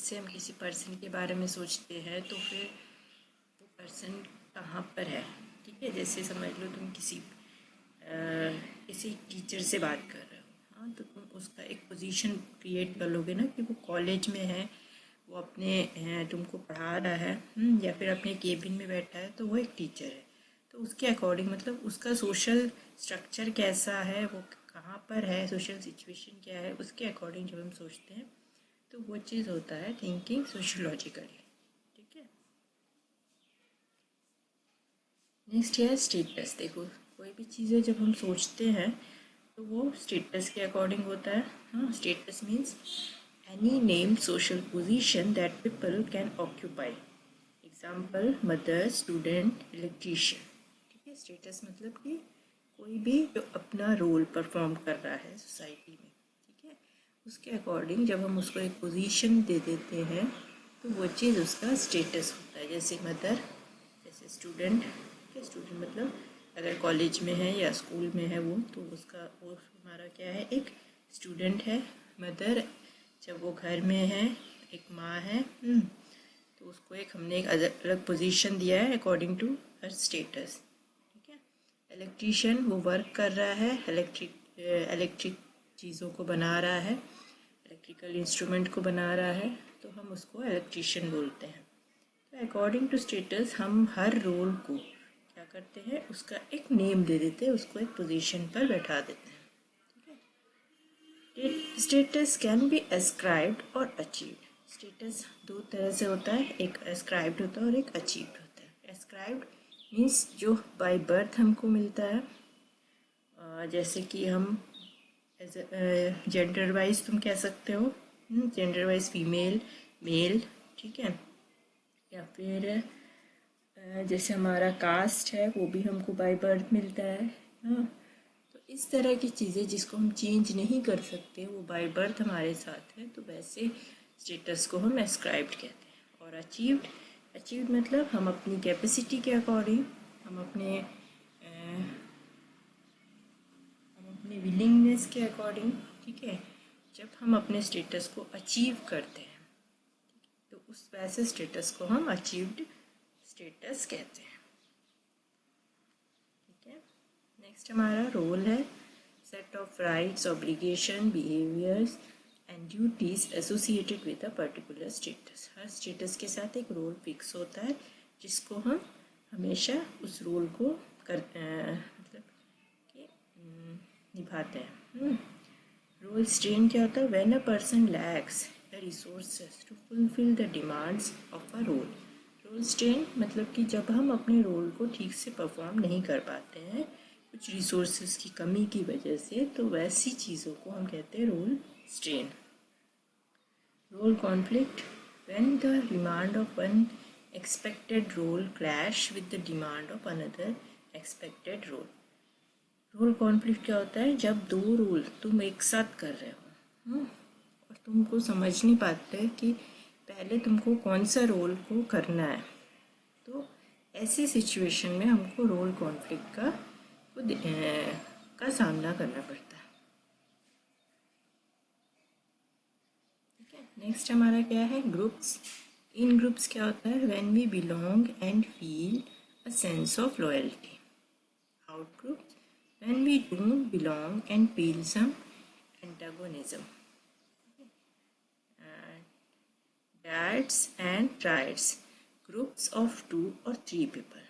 जैसे हम किसी पर्सन के बारे में सोचते हैं तो फिर वो पर्सन कहाँ पर है, ठीक है। जैसे समझ लो तुम किसी टीचर से बात कर रहे हो, हाँ, तो तुम उसका एक पोजीशन क्रिएट कर लोगे ना कि वो कॉलेज में है, वो अपने तुमको पढ़ा रहा है, या फिर अपने केबिन में बैठा है, तो वो एक टीचर है। तो उसके अकॉर्डिंग मतलब उसका सोशल स्ट्रक्चर कैसा है, वो कहाँ पर है, सोशल सिचुएशन क्या है, उसके अकॉर्डिंग जब हम सोचते हैं तो वो चीज़ होता है थिंकिंग सोशियोलॉजिकली, ठीक है। नेक्स्ट है स्टेटस। देखो, कोई भी चीज़ें जब हम सोचते हैं तो वो स्टेटस के अकॉर्डिंग होता है। हाँ, status means any name social position that people can occupy. Example mother, student, electrician, ठीक है। स्टेटस मतलब कि कोई भी जो अपना रोल परफॉर्म कर रहा है सोसाइटी में, ठीक है, उसके अकॉर्डिंग जब हम उसको एक पोजीशन दे देते हैं तो वो चीज़ उसका स्टेटस होता है। जैसे मदर, जैसे स्टूडेंट, ठीक है। स्टूडेंट मतलब अगर कॉलेज में है या स्कूल में है वो, तो उसका वो हमारा क्या है, एक स्टूडेंट है। मदर जब वो घर में है, एक माँ है, तो उसको एक हमने एक अलग पोजीशन दिया है अकॉर्डिंग टू हर स्टेटस, ठीक है। इलेक्ट्रीशियन वो वर्क कर रहा है, इलेक्ट्रिक चीज़ों को बना रहा है, इलेक्ट्रिकल इंस्ट्रूमेंट को बना रहा है, तो हम उसको इलेक्ट्रीशियन बोलते हैं। तो अकॉर्डिंग टू स्टेटस हम हर रोल को क्या करते हैं, उसका एक नेम दे देते हैं, उसको एक पोजीशन पर बैठा देते हैं, ठीक है। स्टेटस कैन बी एस्क्राइब्ड और अचीव्ड। स्टेटस दो तरह से होता है, एक एस्क्राइब्ड होता है और एक अचीव्ड होता है। एस्क्राइब्ड मीन्स जो बाय बर्थ हमको मिलता है, जैसे कि हम एज जेंडर वाइज तुम कह सकते हो, जेंडर वाइज फीमेल, मेल, ठीक है। या फिर जैसे हमारा कास्ट है वो भी हमको बाय बर्थ मिलता है, हाँ। तो इस तरह की चीज़ें जिसको हम चेंज नहीं कर सकते, वो बाय बर्थ हमारे साथ है, तो वैसे स्टेटस को हम एस्क्राइब्ड कहते हैं। और अचीव्ड, अचीव्ड मतलब हम अपनी कैपेसिटी के अकॉर्डिंग, हम अपने विलिंगनेस के अकॉर्डिंग, ठीक है, जब हम अपने स्टेटस को अचीव करते हैं तो उस वैसे स्टेटस को हम अचीव्ड स्टेटस कहते हैं, ठीक है। नेक्स्ट हमारा रोल है set of rights, obligation, behaviours and duties associated with a particular status. Her status के साथ एक रोल फिक्स होता है जिसको हम हमेशा उस रोल को मतलब कि निभाते हैं। रोल स्ट्रेन क्या होता है, when a person lacks the resources to fulfil the demands of a role. Role strain मतलब कि जब हम अपने रोल को ठीक से परफॉर्म नहीं कर पाते हैं कुछ रिसोर्सेज की कमी की वजह से, तो वैसी चीज़ों को हम कहते हैं role strain. Role conflict, when the demand of one expected role clash with the demand of another expected role. Role conflict क्या होता है, जब दो रोल तुम एक साथ कर रहे हो, और तुमको समझ नहीं पाते कि पहले तुमको कौन सा रोल को करना है, तो ऐसी सिचुएशन में हमको रोल कॉन्फ्लिक्ट का सामना करना पड़ता है, ठीक है। नेक्स्ट हमारा क्या है, ग्रुप्स। इन ग्रुप्स क्या होता है, when we belong and feel a sense of loyalty. Out groups, when we don't belong and feel some antagonism. Dads and triads, groups of 2 or 3 people.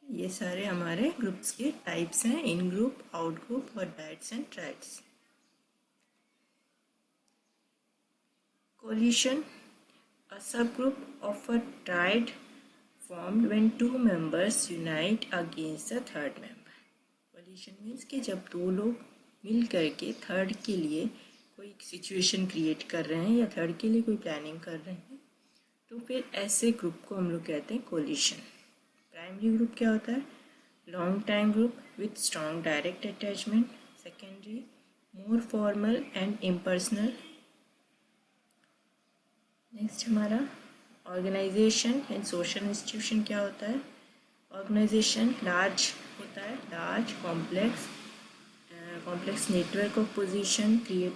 ये सारे हमारे ग्रुप्स के टाइप्स हैं, इन ग्रुप, आउट ग्रुप और dyads and triads. Coalition, a subgroup of a triad formed when 2 members unite against the third member. Coalition means कि जब दो लोग मिल करके थर्ड के लिए कोई सिचुएशन क्रिएट कर रहे हैं या थर्ड के लिए कोई प्लानिंग कर रहे हैं, तो फिर ऐसे ग्रुप को हम लोग कहते हैं कोलिशन। प्राइमरी ग्रुप क्या होता है, long time group with strong direct attachment. Secondary, more formal and impersonal. Next हमारा ऑर्गेनाइजेशन एंड सोशल इंस्टीट्यूशन क्या होता है, ऑर्गेनाइजेशन लार्ज होता है, large complex network of position create